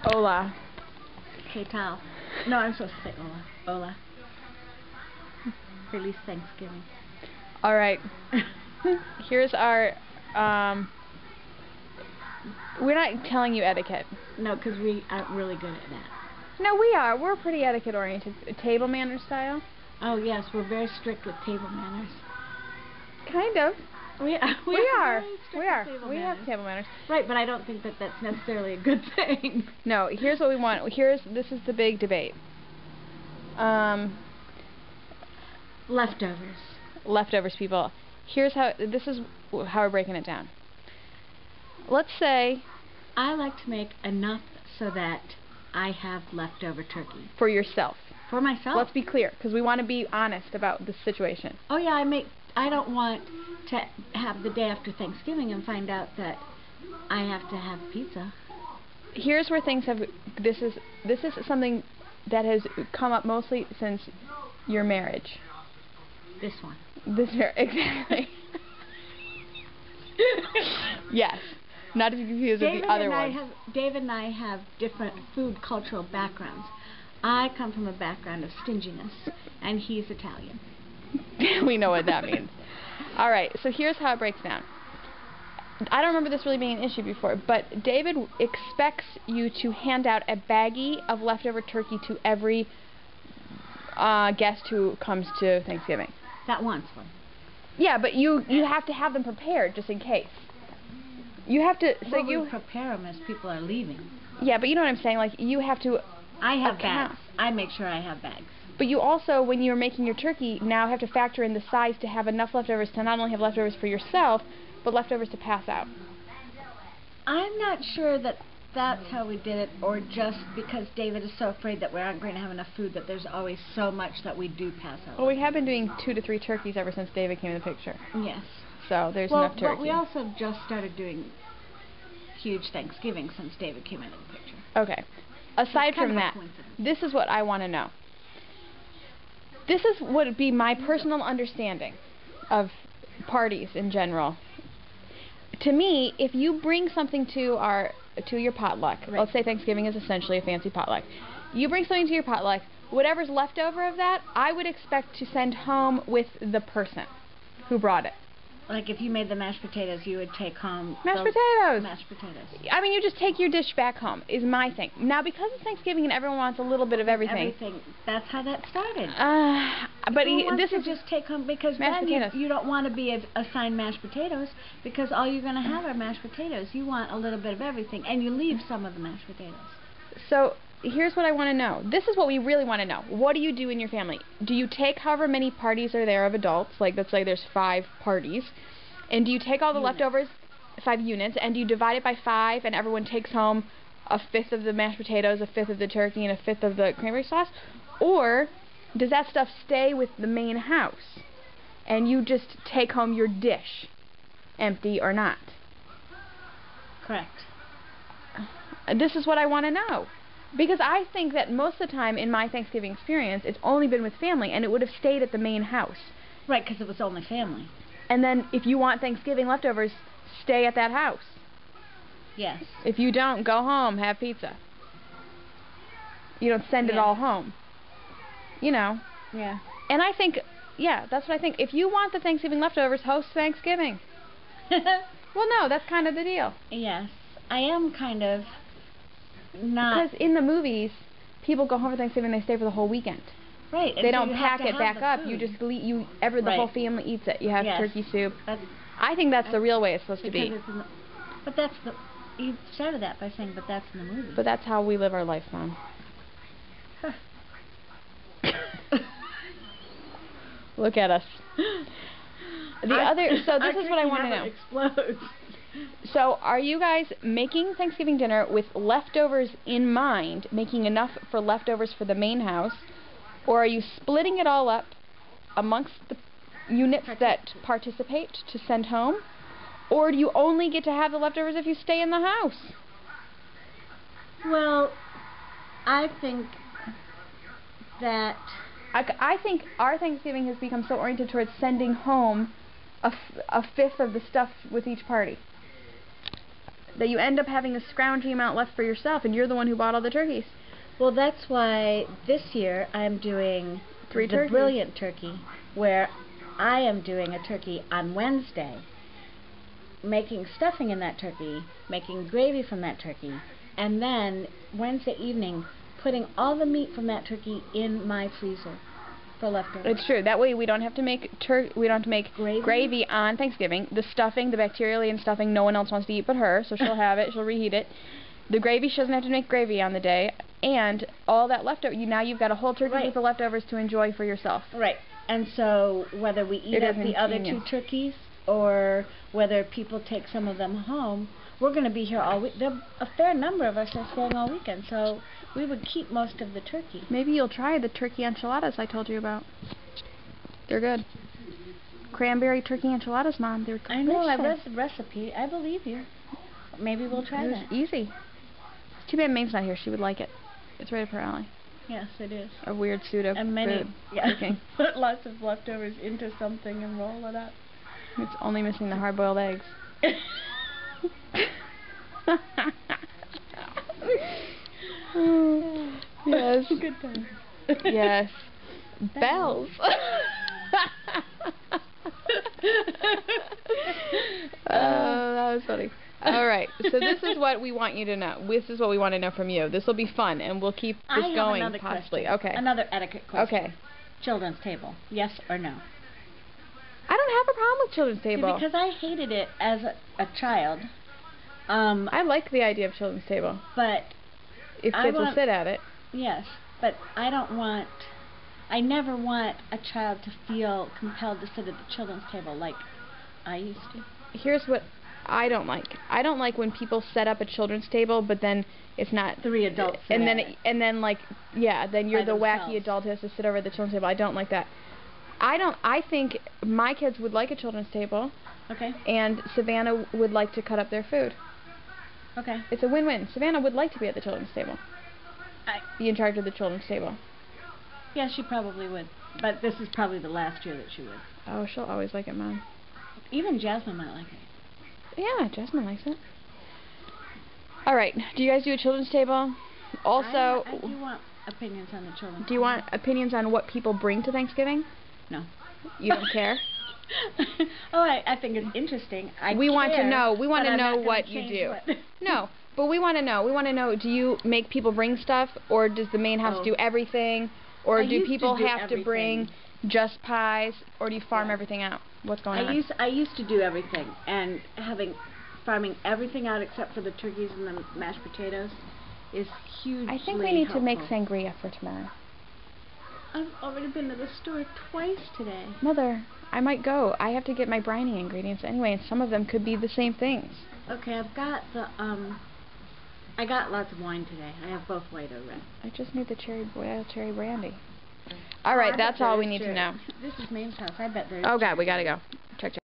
Hola. Que tal? No, I'm supposed to say hola. Hola. Feliz Thanksgiving. Alright. Here's our, we're not telling you etiquette. No, because we aren't really good at that. No, we are. We're pretty etiquette oriented. Table manners style. Oh, yes, we're very strict with table manners. Kind of. We are. We are. We have table manners. Right, but I don't think that that's necessarily a good thing. No, here's what we want. This is the big debate. Leftovers. Leftovers, people. This is how we're breaking it down. Let's say I like to make enough so that I have leftover turkey. For yourself. For myself. Let's be clear, because we want to be honest about the situation. Oh yeah, I don't want to have the day after Thanksgiving and find out that I have to have pizza. Here's where things have. This is something that has come up mostly since your marriage. This one. Exactly. Yes. Not to be confused with the other one. David and I have different food cultural backgrounds. I come from a background of stinginess, and he's Italian. We know what that means. All right, so here's how it breaks down. I don't remember this really being an issue before, but David expects you to hand out a baggie of leftover turkey to every guest who comes to Thanksgiving. That wants one. Yeah, but you have to have them prepared just in case. You have to. So you prepare them as people are leaving. Yeah, but you know what I'm saying. Like you have to. I have bags. I make sure I have bags. But you also, when you're making your turkey, now have to factor in the size to have enough leftovers to not only have leftovers for yourself, but leftovers to pass out. I'm not sure that that's how we did it, or just because David is so afraid that we aren't going to have enough food that there's always so much that we do pass out. Well, we have been doing 2 to 3 turkeys ever since David came in the picture. Yes. So there's enough turkey. But we also just started doing huge Thanksgiving since David came into the picture. Okay. Aside from that, this is what I want to know. This is what would be my personal understanding of parties in general. To me, if you bring something to your potluck, right. Let's say Thanksgiving is essentially a fancy potluck. You bring something to your potluck, whatever's left over of that, I would expect to send home with the person who brought it. Like if you made the mashed potatoes, you would take home mashed potatoes. Mashed potatoes. I mean, you just take your dish back home, is my thing. Now, because it's Thanksgiving and everyone wants a little bit of everything. That's how that started. But this is just take home, because then you don't want to be assigned mashed potatoes, because all you're going to have are mashed potatoes. You want a little bit of everything, and you leave some of the mashed potatoes. So here's what I want to know. This is what we really want to know. What do you do in your family? Do you take however many parties are there of adults, like let's say there's 5 parties, and do you take all the leftovers, 5 units, and do you divide it by 5 and everyone takes home a 5th of the mashed potatoes, a 5th of the turkey, and a 5th of the cranberry sauce? Or does that stuff stay with the main house and you just take home your dish, empty or not? Correct. This is what I want to know. Because I think that most of the time in my Thanksgiving experience, it's only been with family, and it would have stayed at the main house. Right, because it was only family. And then if you want Thanksgiving leftovers, stay at that house. Yes. If you don't, go home, have pizza. You don't send it all home. You know. Yeah. And I think, yeah, that's what I think. If you want the Thanksgiving leftovers, host Thanksgiving. Well, no, that's kind of the deal. Yes. I am kind of not. Because in the movies, people go home for Thanksgiving and they stay for the whole weekend. Right. They don't pack it back up. You just the whole family eats it. You have turkey soup. I think that's the real way it's supposed to be. But that's you started that by saying, but that's in the movie. But that's how we live our life, Mom. Look at us. So this is what I want to know. Explodes. So are you guys making Thanksgiving dinner with leftovers in mind, making enough for leftovers for the main house, or are you splitting it all up amongst the units that participate to send home, or do you only get to have the leftovers if you stay in the house? Well, I think that I think our Thanksgiving has become so oriented towards sending home a 5th of the stuff with each party. that you end up having a scrounging amount left for yourself, and you're the one who bought all the turkeys. Well, that's why this year I'm doing the Brilliant Turkey, where I am doing a turkey on Wednesday, making stuffing in that turkey, making gravy from that turkey, and then Wednesday evening putting all the meat from that turkey in my freezer for leftovers. It's true. That way we don't have to make gravy on Thanksgiving. The stuffing, the bacterial stuffing, no one else wants to eat but her, so she'll have it. She'll reheat it. The gravy, she doesn't have to make gravy on the day, and all that leftover. Now you've got a whole turkey with the leftovers to enjoy for yourself. Right. And so whether we eat up the other 2 turkeys or whether people take some of them home, we're going to be here all week. A fair number of us are staying all weekend, so we would keep most of the turkey. Maybe you'll try the turkey enchiladas I told you about. They're good. Cranberry turkey enchiladas, Mom. They're delicious. I know. I read the recipe. I believe you. Maybe we'll try that. It's easy. It's too bad Maine's not here. She would like it. It's right up her alley. Yes, it is. A weird pseudo and many, food. yeah. Put lots of leftovers into something and roll it up. It's only missing the hard-boiled eggs. Yes. Good time. Yes. Bells. Oh, that was funny. All right. So this is what we want you to know. This is what we want to know from you. This will be fun, and we'll keep this going possibly. Question. Okay. Another etiquette question. Okay. Children's table. Yes or no? I don't have a problem with children's table. See, because I hated it as a child. I like the idea of children's table. But if kids will sit at it. Yes, but I never want a child to feel compelled to sit at the children's table like I used to. Here's what I don't like. I don't like when people set up a children's table, but then it's not 3 adults. And then like then you're the wacky adult who has to sit over at the children's table. I don't like that. I think my kids would like a children's table. Okay. And Savannah would like to cut up their food. Okay. It's a win-win. Savannah would like to be at the children's table. Be in charge of the children's table. Yeah, she probably would. But this is probably the last year that she would. Oh, she'll always like it, Mom. Even Jasmine might like it. Yeah, Jasmine likes it. All right. Do you guys do a children's table? Also, I do want opinions on the children's table. Do you want opinions on what people bring to Thanksgiving? No. You don't care? Oh, I think it's interesting. We want to know. We want to know what you do. No, but we want to know. We want to know, do you make people bring stuff, or does the main house do everything? Or do people have to bring just pies, or do you farm everything out? What's going on? I used to do everything, and farming everything out except for the turkeys and the mashed potatoes is hugely I think we need to make sangria for tomorrow. I've already been to the store twice today. Mother, I might go. I have to get my briny ingredients anyway, and some of them could be the same things. Okay, I've got the I got lots of wine today. I have both white or red. I just need the cherry brandy. All right, that's all we need to know. This is Maine's house. I bet there's. Oh God, we gotta go. Check.